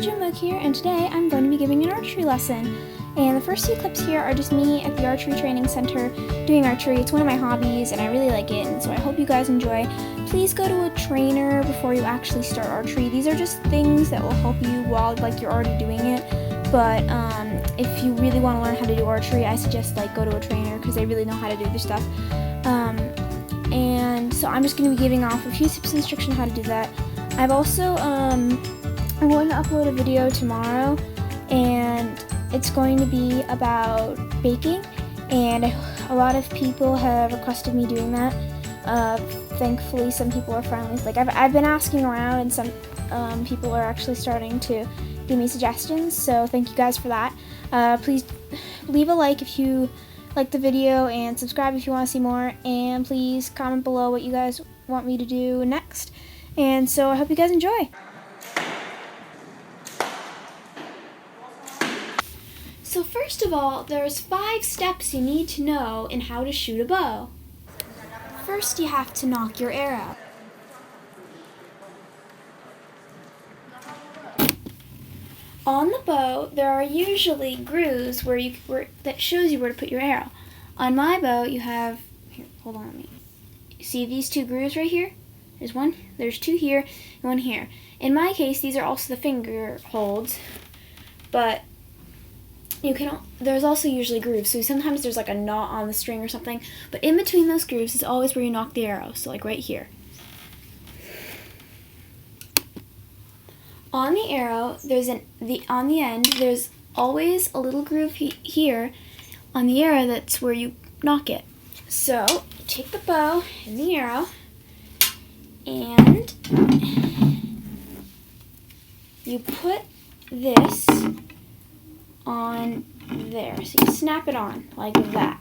Jim here, and today I'm going to be giving an archery lesson. And the first few clips here are just me at the Archery Training Center doing archery. It's one of my hobbies and I really like it, and so I hope you guys enjoy. Please go to a trainer before you actually start archery. These are just things that will help you while you're already doing it. But if you really want to learn how to do archery, I suggest go to a trainer because they really know how to do this stuff. And so I'm just going to be giving off a few tips and instructions on how to do that. I've also I'm going to upload a video tomorrow, and it's going to be about baking, and a lot of people have requested me doing that. Thankfully, some people are finally I've been asking around, and some people are actually starting to give me suggestions. So thank you guys for that. Please leave a like if you like the video, and subscribe if you want to see more. And please comment below what you guys want me to do next. And so I hope you guys enjoy. So first of all, there's 5 steps you need to know in how to shoot a bow. First, you have to nock your arrow. On the bow, there are usually grooves that shows you where to put your arrow. On my bow, you have, here, hold on, you see these 2 grooves right here? There's 2 here and 1 here. In my case, these are also the finger holds, but there's also usually grooves, so sometimes there's a knot on the string or something, but in between those grooves is always where you nock the arrow, so right here. On the arrow, on the end, there's always a little groove here on the arrow. That's where you nock it. So you take the bow and the arrow, and you put this on there. So you snap it on like that.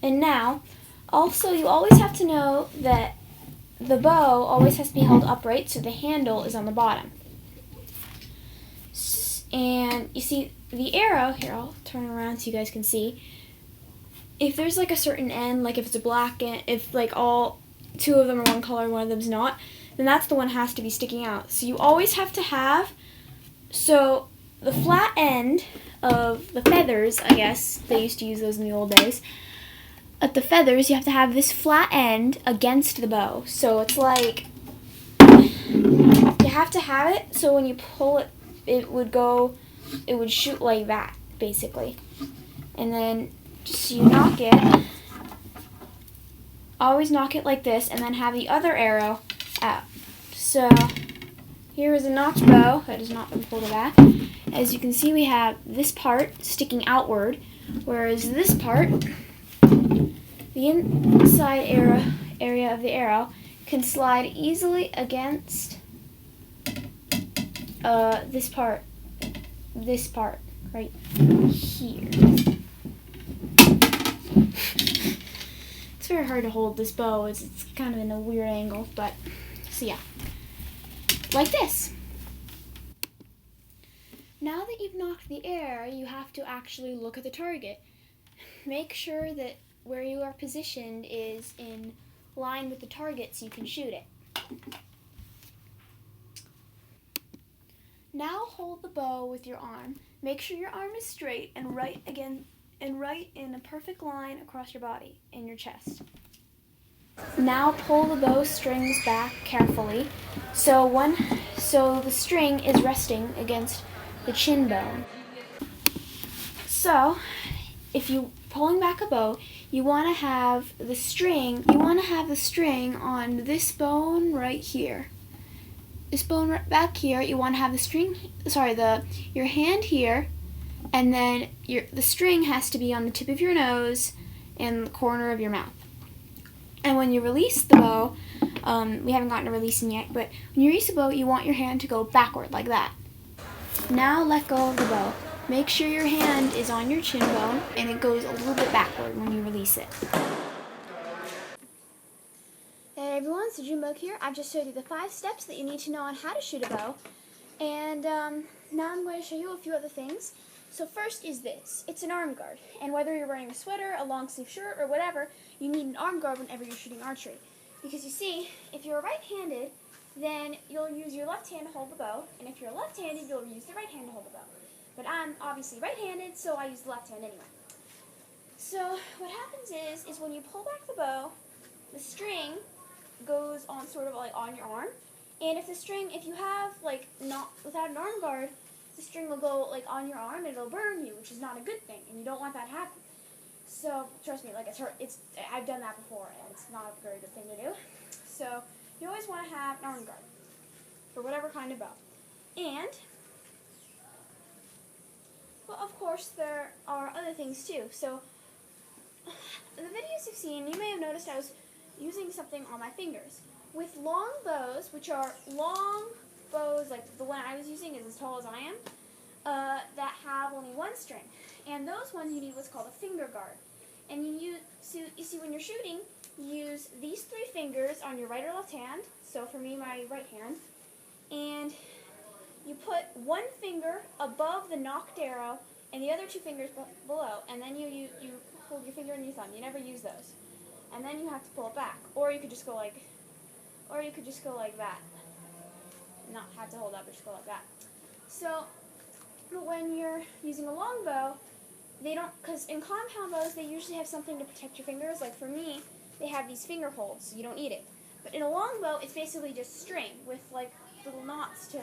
And now, also, you always have to know that the bow always has to be held upright, so the handle is on the bottom. And you see the arrow, here I'll turn around so you guys can see. If there's a certain end, if it's a black end, if all 2 of them are one color and one of them's not, then that's the one that has to be sticking out. So you always have to have, so the flat end of the feathers, I guess, they used to use those in the old days. At the feathers, you have to have this flat end against the bow. So it's you have to have it so when you pull it, it would shoot like that, basically. And then just you nock it. Always nock it like this, and then have the other arrow out. So here is a notch bow that has not been pulled back. As you can see, we have this part sticking outward, whereas this part, the inside area of the arrow, can slide easily against this part right here. It's very hard to hold this bow. It's kind of in a weird angle, but so yeah, like this. Now that you've knocked the air, you have to actually look at the target. Make sure that where you are positioned is in line with the target so you can shoot it. Now hold the bow with your arm. Make sure your arm is straight and right in a perfect line across your body and your chest. Now pull the bow strings back carefully so the string is resting against the chin bone. So if you're pulling back a bow, you want to have the string on this bone right here. This bone right back here, you want to have your hand here, and then the string has to be on the tip of your nose and the corner of your mouth. And when you release the bow, we haven't gotten to releasing yet, but when you release the bow, you want your hand to go backward like that. Now let go of the bow. Make sure your hand is on your chin bone and it goes a little bit backward when you release it. Hey everyone, so Jim here. I've just showed you the 5 steps that you need to know on how to shoot a bow. And now I'm going to show you a few other things. So first is this. It's an arm guard. And whether you're wearing a sweater, a long sleeve shirt, or whatever, you need an arm guard whenever you're shooting archery. Because you see, if you're right-handed, then you'll use your left hand to hold the bow, and if you're left-handed, you'll use the right hand to hold the bow. But I'm obviously right-handed, so I use the left hand anyway. So what happens is when you pull back the bow, the string goes on sort of like on your arm, and if you have like not without an arm guard, the string will go like on your arm and it'll burn you, which is not a good thing, and you don't want that to happen. So trust me, like I've done that before, and it's not a very good thing to do. So you always want to have an arm guard for whatever kind of bow. And well, of course, there are other things too. So the videos you've seen, you may have noticed I was using something on my fingers. With long bows, which are long bows, like the one I was using is as tall as I am, that have only one string. And those ones you need what's called a finger guard. And you see when you're shooting, you use these 3 fingers on your right or left hand, so for me, my right hand, and you put one finger above the nocked arrow and the other 2 fingers below, and then you hold your finger and your thumb. You never use those. And then you have to pull it back. Or you could just go like that. Not have to hold up, but just go like that. So when you're using a long bow, they don't, because in compound bows, they usually have something to protect your fingers. Like for me, they have these finger holds. You don't need it. But in a long bow, it's basically just string with like little knots to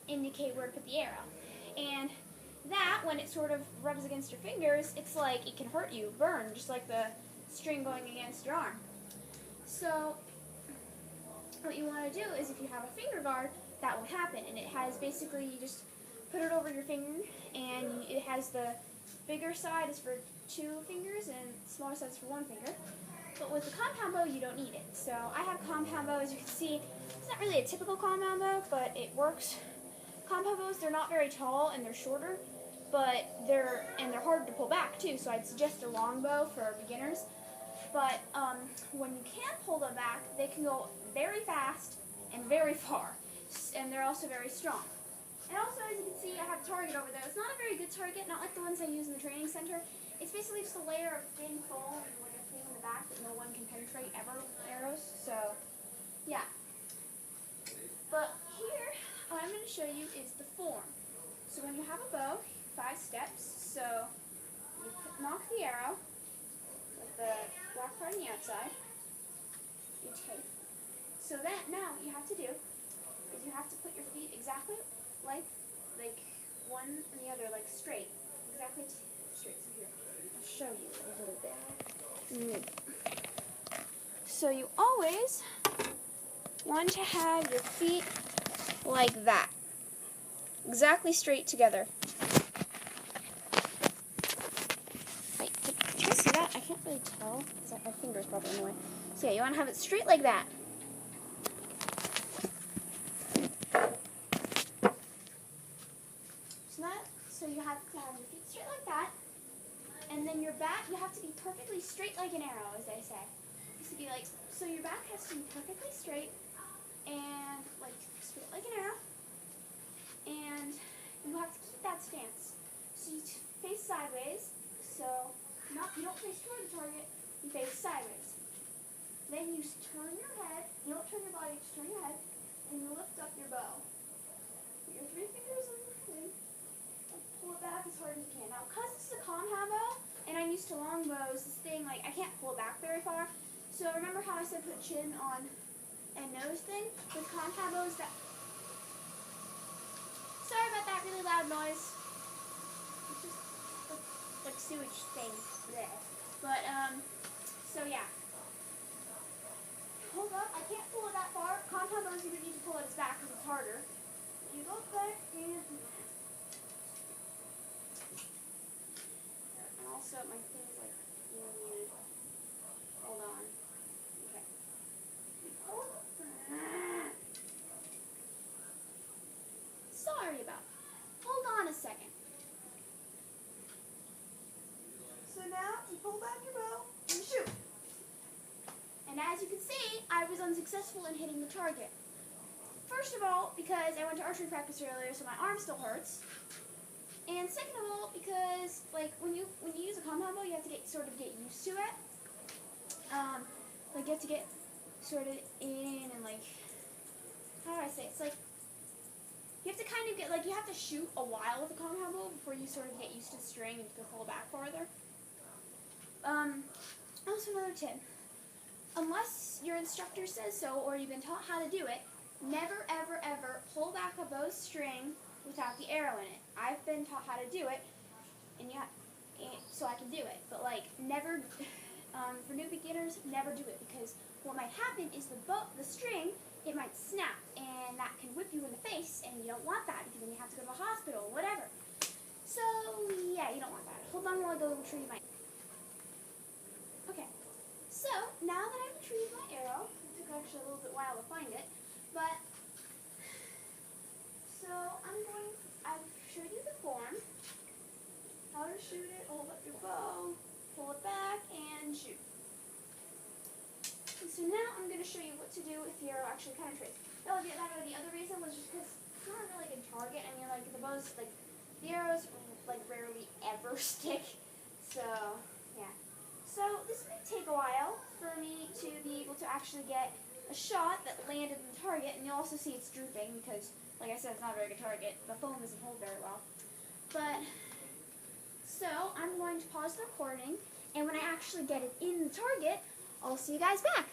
indicate where to put the arrow. And that, when it sort of rubs against your fingers, it's like it can hurt you, burn, just like the string going against your arm. So what you want to do is, if you have a finger guard, that will happen. And it has basically, you just put it over your finger, and it has the bigger side is for 2 fingers and smaller side is for 1 finger. But with the compound bow, you don't need it. So I have a compound bow. As you can see, it's not really a typical compound bow, but it works. Compound bows, they're not very tall and they're shorter, but they're harder to pull back too. So I'd suggest a long bow for beginners. But when you can pull them back, they can go very fast and very far, and they're also very strong. And also, as you can see, I have a target over there. It's not a very good target, not like the ones I use in the training center. It's basically just a layer of thin foam and like a thing in the back that no one can penetrate ever with arrows. So, yeah. But here, what I'm going to show you is the form. So when you have a bow, 5 steps. So you knock the arrow with the black part on the outside. You take. So then, now what you have to do is you have to put your feet exactly like one and the other, like straight. Exactly straight. So here, I'll show you a little bit. So you always want to have your feet like that. Exactly straight together. Wait, can you see that? I can't really tell. My finger's probably in the way. So yeah, you want to have it straight like that. So you have to have your feet straight like that, and then your back, you have to be perfectly straight like an arrow, as they say. It has to be like, so your back has to be perfectly straight, and like straight like an arrow, and you have to keep that stance. So you face sideways, so you don't face toward the target, you face sideways. Then you turn your head, you don't turn your body, just turn your head, and you lift up your bow. Put your 3 fingers on your thing. Pull it back as hard as you can. Now, because this is a compound bow, and I'm used to long bows, this thing, like, I can't pull it back very far. So remember how I said put chin on and nose thing? With compound bows, sorry about that really loud noise. It's just like sewage thing there. But, so yeah. Hold up, I can't pull it that far. Compound bows, you would need to pull it back because it's harder. You go back and also, my thing's like being muted. Hold on. Okay. Sorry about that. Hold on a second. So now you pull back your bow and you shoot. And as you can see, I was unsuccessful in hitting the target. First of all, because I went to archery practice earlier, so my arm still hurts. And second of all, because like when you use a compound bow, you have to get used to it. Like you have to get sort of in and like, how do I say it? It's like, you have to kind of get, like, you have to shoot a while with a compound bow before you sort of get used to the string and you can pull back farther. Also another tip, unless your instructor says so or you've been taught how to do it, never ever ever pull back a bowstring without the arrow in it. I've been taught how to do it, and so I can do it. But like, never, for new beginners, never do it, because what might happen is the string, it might snap, and that can whip you in the face, and you don't want that, because then you have to go to the hospital or whatever. So yeah, you don't want that. Hold on while I go retrieve my. Okay, so now that I've retrieved my arrow, it took actually a little bit while to find it, but so I've showed you the form, how to shoot it, hold up your bow, pull it back, and shoot. And so now I'm going to show you what to do if the arrow actually penetrates. The other reason was just because it's not really a good target. I mean, like, the bows, like, the arrows, like, rarely ever stick. So, yeah. So this may take a while for me to be able to actually get a shot that landed in the target, and you'll also see it's drooping because, like I said, it's not a very good target. The foam doesn't hold very well. But, so I'm going to pause the recording, and when I actually get it in the target, I'll see you guys back.